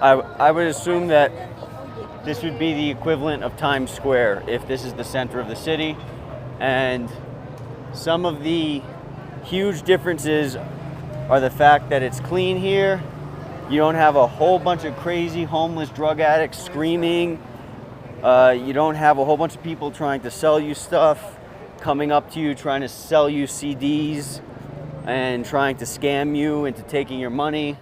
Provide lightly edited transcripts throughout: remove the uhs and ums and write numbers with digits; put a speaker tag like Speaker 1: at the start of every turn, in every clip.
Speaker 1: I would assume that this would be the equivalent of Times Square if this is the center of the city. And some of the huge differences are the fact that it's clean here. You don't have a whole bunch of crazy homeless drug addicts screaming. You don't have a whole bunch of people trying to sell you stuff, coming up to you trying to sell you CDs and trying to scam you into taking your money.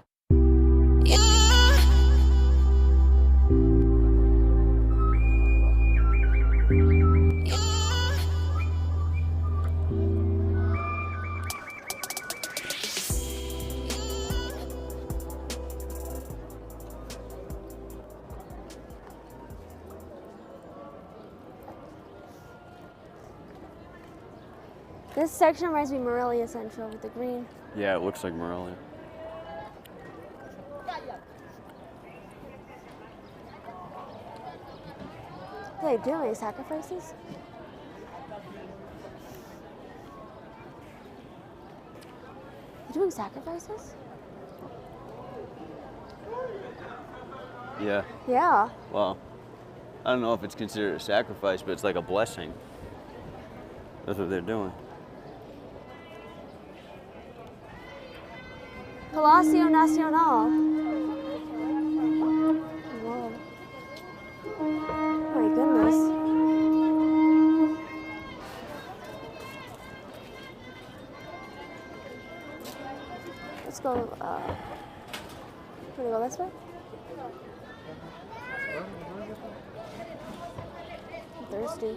Speaker 2: This section reminds me of Morelia Central with the green.
Speaker 1: Yeah, it looks like Morelia.
Speaker 2: Are they doing any sacrifices? They're doing sacrifices?
Speaker 1: Yeah.
Speaker 2: Yeah.
Speaker 1: Well, I don't know if it's considered a sacrifice, but it's like a blessing. That's what they're doing.
Speaker 2: Palacio Nacional. Whoa. Oh my goodness. Let's go, can we go this way? I'm thirsty.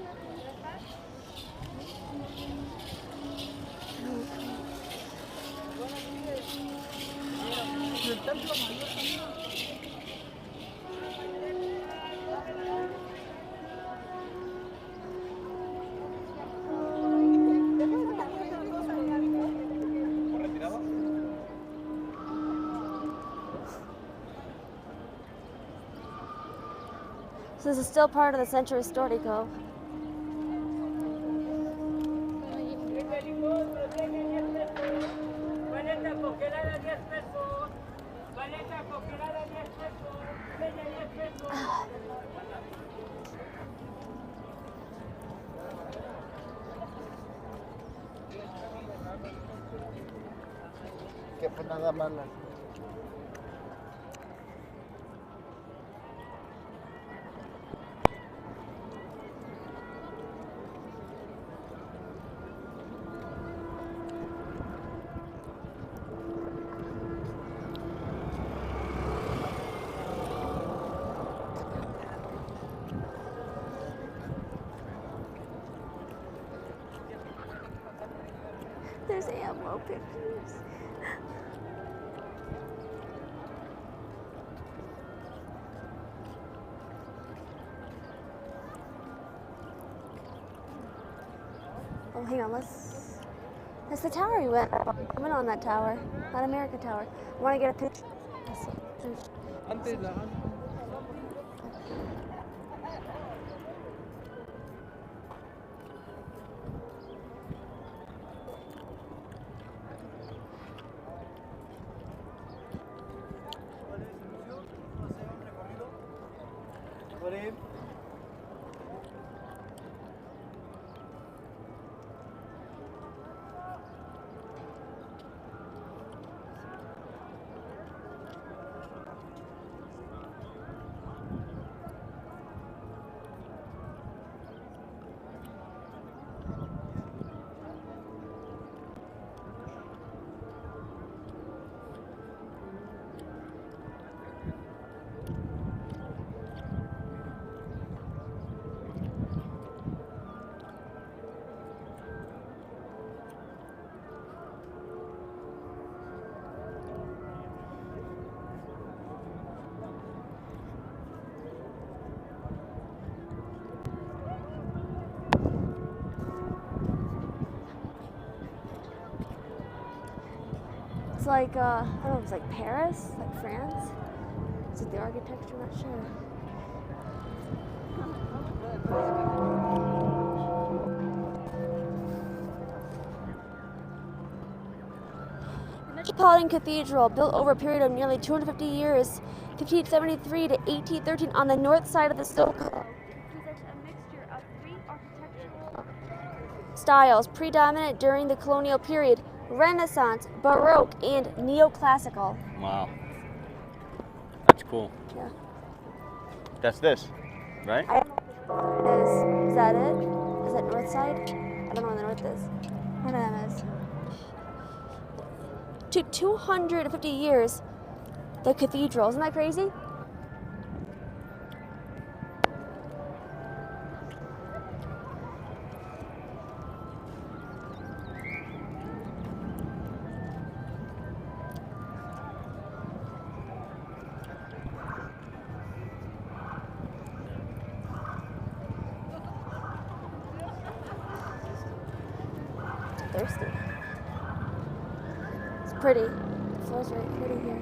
Speaker 2: So this is still part of the Centro Histórico.
Speaker 3: Que fue nada mala.
Speaker 2: There's ammo pictures. Oh, hang on, that's the tower we went. I went on that tower, not America Tower. I want to get a picture. It's like, I don't know if it's like Paris, like France. Is it the architecture? I'm not sure. The Metropolitan Cathedral, built over a period of nearly 250 years, 1573 to 1813 on the north side of the Soho. Presents a mixture of three architectural styles predominant during the colonial period: Renaissance, Baroque, and Neoclassical.
Speaker 1: Wow. That's cool.
Speaker 2: Yeah.
Speaker 1: That's this, right?
Speaker 2: I don't know what it is. Is that it? Is that north side? I don't know where the north is. One of them is. To 250 years, the cathedral. Isn't that crazy? Thirsty. It's pretty. The floor's very pretty here.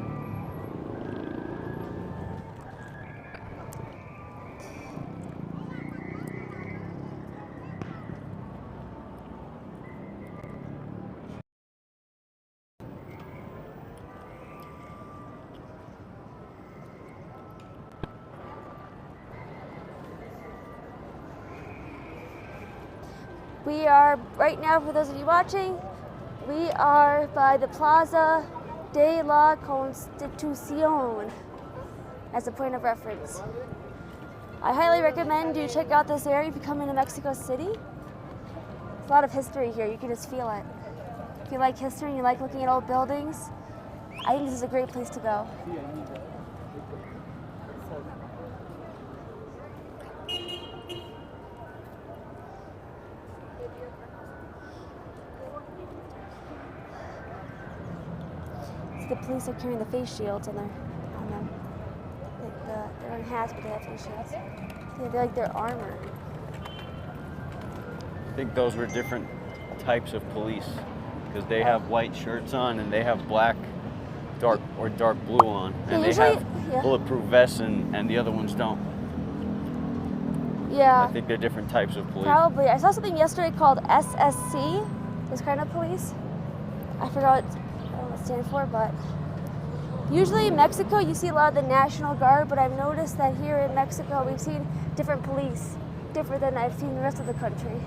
Speaker 2: We are, right now, for those of you watching, we are by the Plaza de la Constitución as a point of reference. I highly recommend you check out this area if you come into Mexico City. There's a lot of history here, you can just feel it. If you like history and you like looking at old buildings, I think this is a great place to go. The police are carrying the face shields on them. They're wearing hats, but they have face shields. They're like their armor.
Speaker 1: I think those were different types of police because they have white shirts on and they have black, dark blue on, and they have bulletproof vests and the other ones don't.
Speaker 2: Yeah.
Speaker 1: I think they're different types of police.
Speaker 2: Probably. I saw something yesterday called SSC, this kind of police. I forgot what it stands for, but usually in Mexico you see a lot of the National Guard, but I've noticed that here in Mexico we've seen different police, different than I've seen the rest of the country.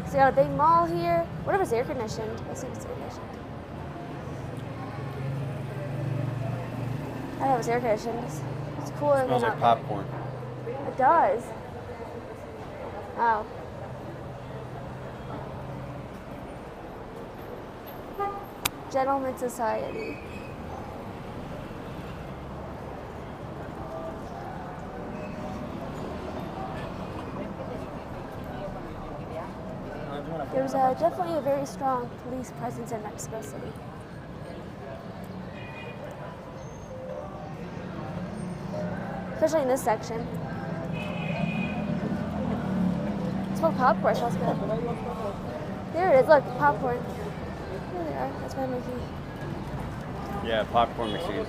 Speaker 2: So we got a big mall here. What if it's air conditioned? Let's see if it's air conditioned. I know it's air conditioned. It's cooler
Speaker 1: It smells
Speaker 2: than
Speaker 1: like popcorn.
Speaker 2: It does. Wow. Gentleman Society. There's definitely a very strong police presence in Mexico City. Especially in this section. Smell popcorn, smells good. There it is, look, popcorn. There they are, that's my Mickey.
Speaker 1: Yeah, popcorn machines.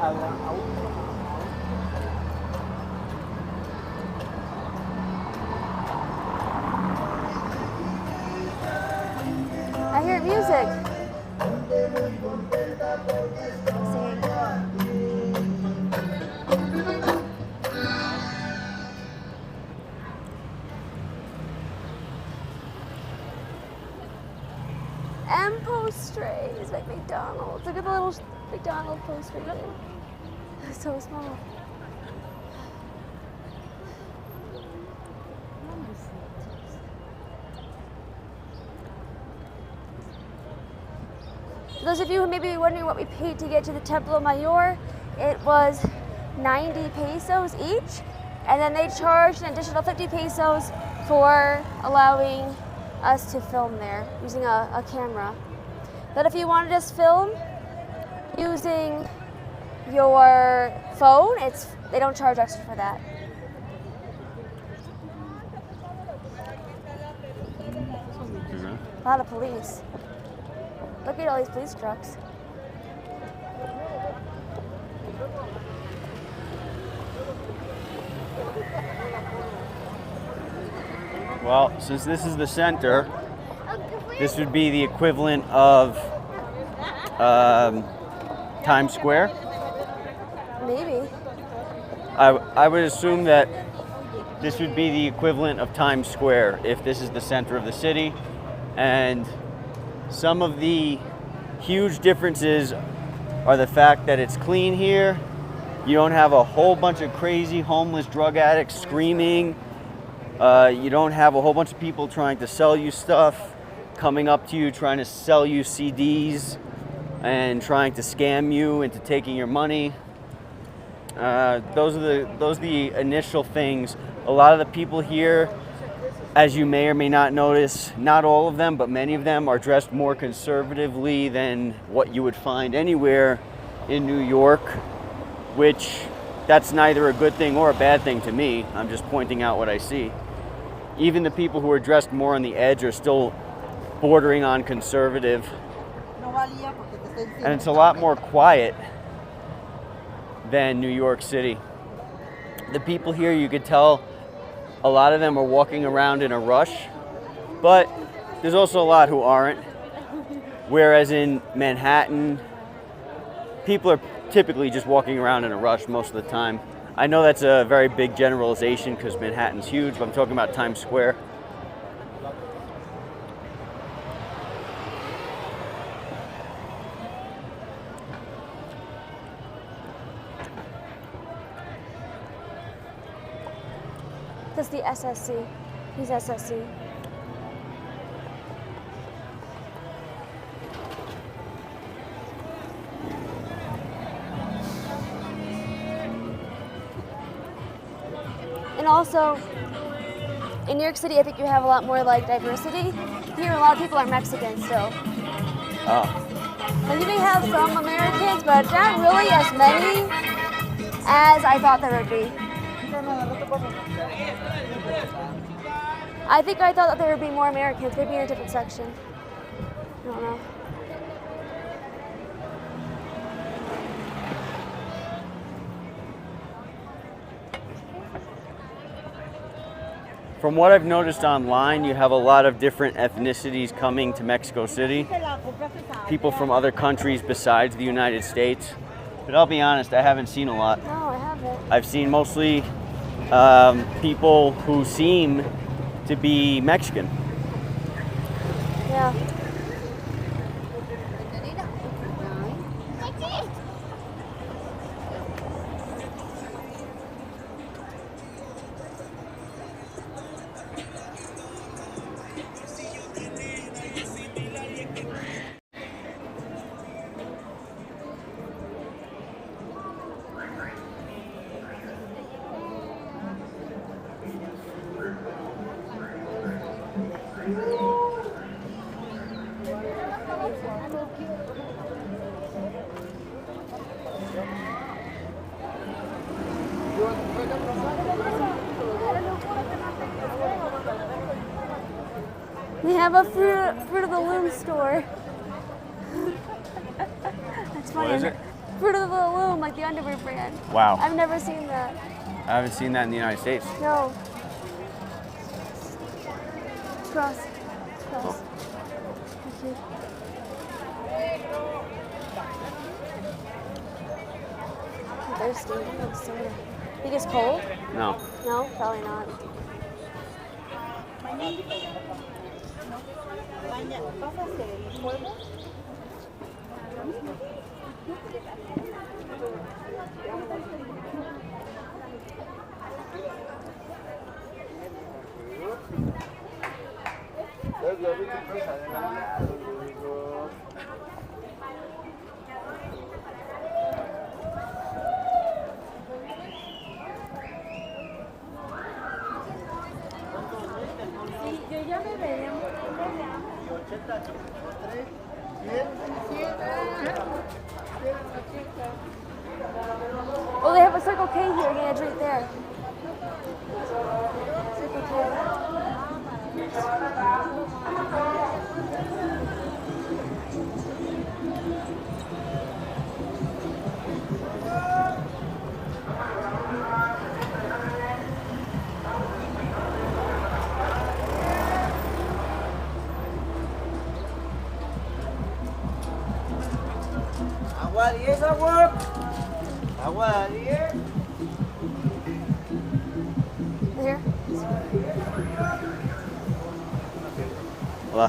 Speaker 2: I hear music. Singing. M posters like McDonald's. Look at the little McDonald's poster there. It's so small. For those of you who may be wondering what we paid to get to the Templo Mayor, it was 90 pesos each, and then they charged an additional 50 pesos for allowing us to film there using a camera. But if you wanted us film using your phone, they don't charge extra for that. A lot of police. Look at all these police trucks.
Speaker 1: Well, since this is the center, this would be the equivalent of Times Square.
Speaker 2: Maybe.
Speaker 1: I would assume that this would be the equivalent of Times Square if this is the center of the city. And some of the huge differences are the fact that it's clean here. You don't have a whole bunch of crazy homeless drug addicts screaming. You don't have a whole bunch of people trying to sell you stuff, coming up to you trying to sell you CDs and trying to scam you into taking your money. Those are the initial things. A lot of the people here, as you may or may not notice, not all of them, but many of them are dressed more conservatively than what you would find anywhere in New York, which that's neither a good thing or a bad thing to me. I'm just pointing out what I see. Even the people who are dressed more on the edge are still bordering on conservative. And it's a lot more quiet than New York City. The people here, you could tell a lot of them are walking around in a rush, but there's also a lot who aren't. Whereas in Manhattan, people are typically just walking around in a rush most of the time. I know that's a very big generalization because Manhattan's huge, but I'm talking about Times Square.
Speaker 2: That's the SSC. He's SSC. And also, in New York City, I think you have a lot more like diversity. Here, a lot of people are Mexican still.
Speaker 1: Oh.
Speaker 2: Like you may have some Americans, but not really as many as I thought there would be. I thought that there would be more Americans, maybe in a different section. I don't know.
Speaker 1: From what I've noticed online, you have a lot of different ethnicities coming to Mexico City. People from other countries besides the United States. But I'll be honest, I haven't seen a lot.
Speaker 2: No, I haven't.
Speaker 1: I've seen mostly people who seem to be Mexican.
Speaker 2: Yeah. We have a Fruit of the Loom store. That's funny.
Speaker 1: What is it?
Speaker 2: Fruit of the Loom, like the underwear brand.
Speaker 1: Wow.
Speaker 2: I've never seen that.
Speaker 1: I haven't seen that in the United States.
Speaker 2: No. It's gross. It's gross.
Speaker 1: Oh.
Speaker 2: Thank you. I'm thirsty. I need soda. Think it's cold?
Speaker 1: No.
Speaker 2: No, probably not. Oh, they have a Circle K here. Yeah, it's right there. Circle
Speaker 3: Agua 10, agua. Agua 10.
Speaker 2: Here.
Speaker 1: Hola.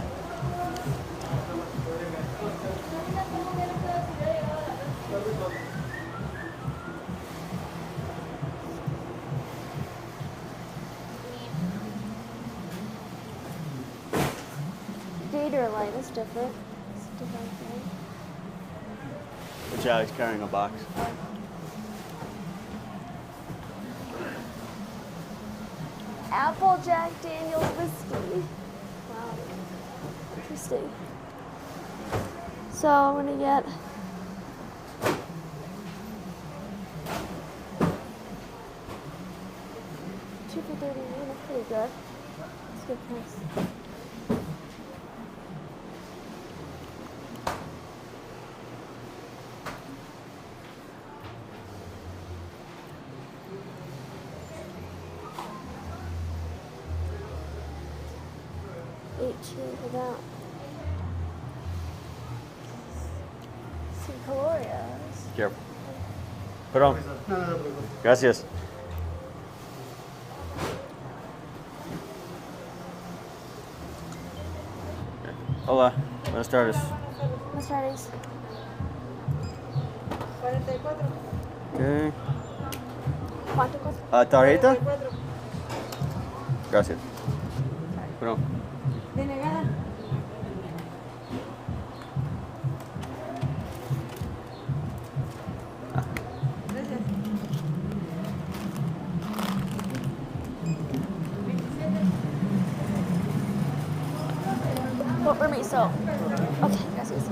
Speaker 2: Gator light is different. It's a different thing.
Speaker 1: Which Alex carrying a box.
Speaker 2: Apple Jack Daniels whiskey. Wow. Interesting. So I'm gonna get two for 30. That's pretty good. That's a good price. For that. Some calorias.
Speaker 1: Careful. Perdón. Gracias. Hola. Buenas tardes.
Speaker 2: Buenas tardes.
Speaker 4: 44.
Speaker 1: Okay.
Speaker 2: ¿Cuánto cuesta?
Speaker 1: ¿Tarjeta? Gracias. Perdón.
Speaker 4: Denegada. Gracias.
Speaker 2: What permiso? Okay, gracias.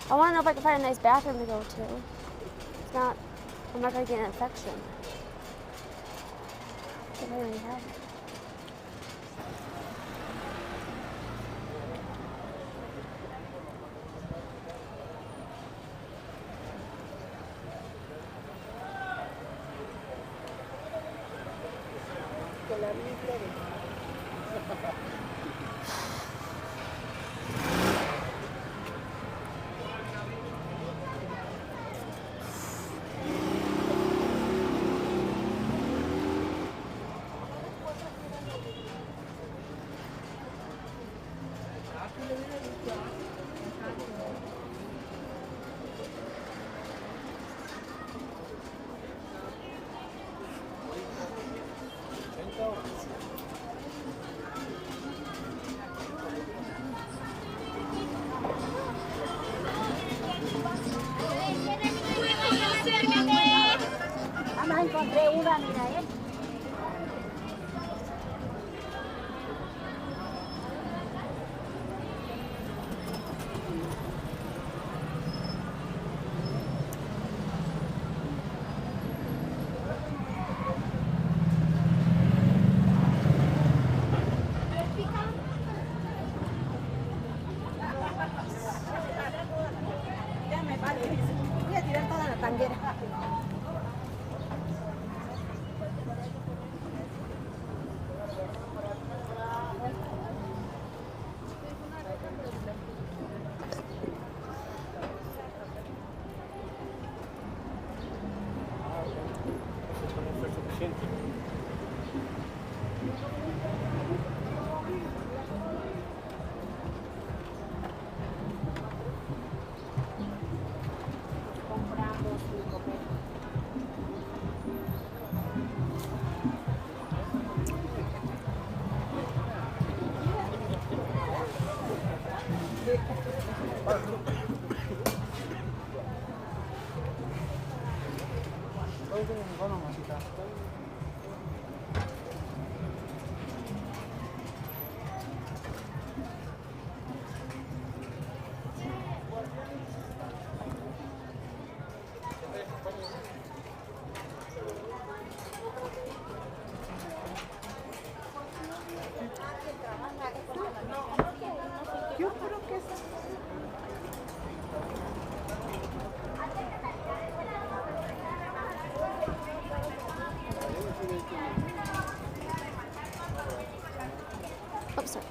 Speaker 2: I want to know if I can find a nice bathroom to go to. If not, I'm not going to get an infection. I already have it. Oh, sorry.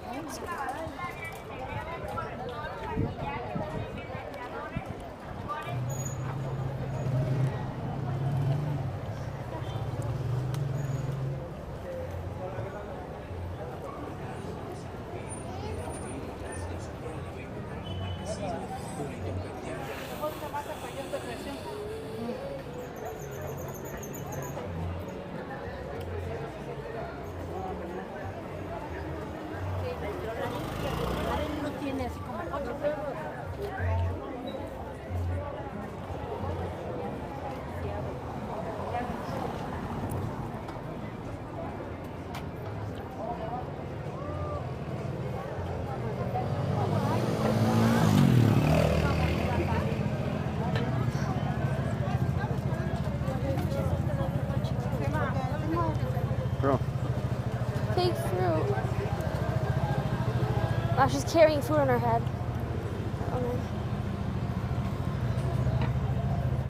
Speaker 1: Bro.
Speaker 2: Fake fruit. Wow, she's carrying food on her head.